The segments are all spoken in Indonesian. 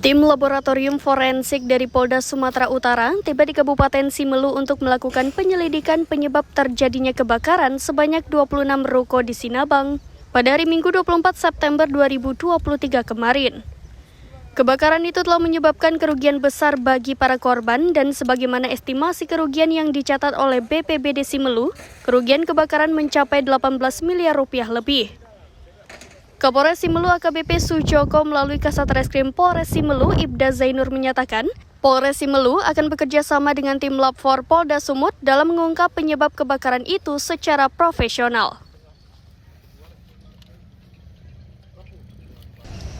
Tim laboratorium forensik dari Polda Sumatera Utara tiba di Kabupaten Simelu untuk melakukan penyelidikan penyebab terjadinya kebakaran sebanyak 26 ruko di Sinabang pada hari Minggu 24 September 2023 kemarin. Kebakaran itu telah menyebabkan kerugian besar bagi para korban dan sebagaimana estimasi kerugian yang dicatat oleh BPBD Simelu, kerugian kebakaran mencapai 18 miliar rupiah lebih. Kapolres Simelu AKBP Sujoko melalui Kasat Reskrim Polres Simelu Ibda Zainur menyatakan, Polres Simelu akan bekerja sama dengan tim Lab 4 Polda Sumut dalam mengungkap penyebab kebakaran itu secara profesional.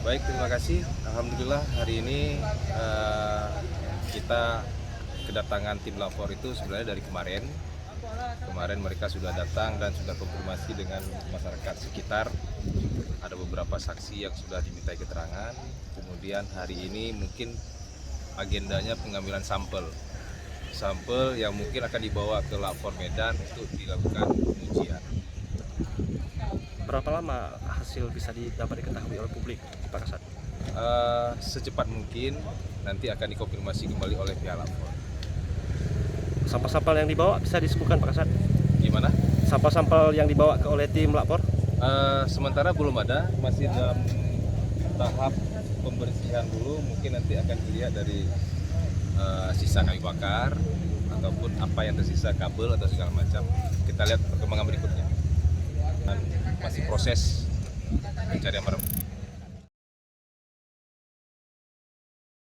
Baik, terima kasih. Alhamdulillah hari ini kita kedatangan tim Lab 4 itu sebenarnya dari kemarin. Kemarin mereka sudah datang dan sudah konfirmasi dengan masyarakat sekitar. Ada beberapa saksi yang sudah dimintai keterangan. Kemudian hari ini mungkin agendanya pengambilan sampel yang mungkin akan dibawa ke Lab 4 Medan untuk dilakukan pengujian. Berapa lama hasil bisa dapat diketahui oleh publik, Pak Kasat? Secepat mungkin nanti akan dikonfirmasi kembali oleh pihak Lab 4. Sampel-sampel yang dibawa bisa disebutkan, Pak Kasat? Gimana? Sampel-sampel yang dibawa oleh tim Lab 4? Sementara belum ada, masih dalam tahap pembersihan dulu. Mungkin nanti akan dilihat dari sisa kayu bakar ataupun apa yang tersisa, kabel atau segala macam. Kita lihat perkembangan berikutnya. Dan masih proses pencarian barang.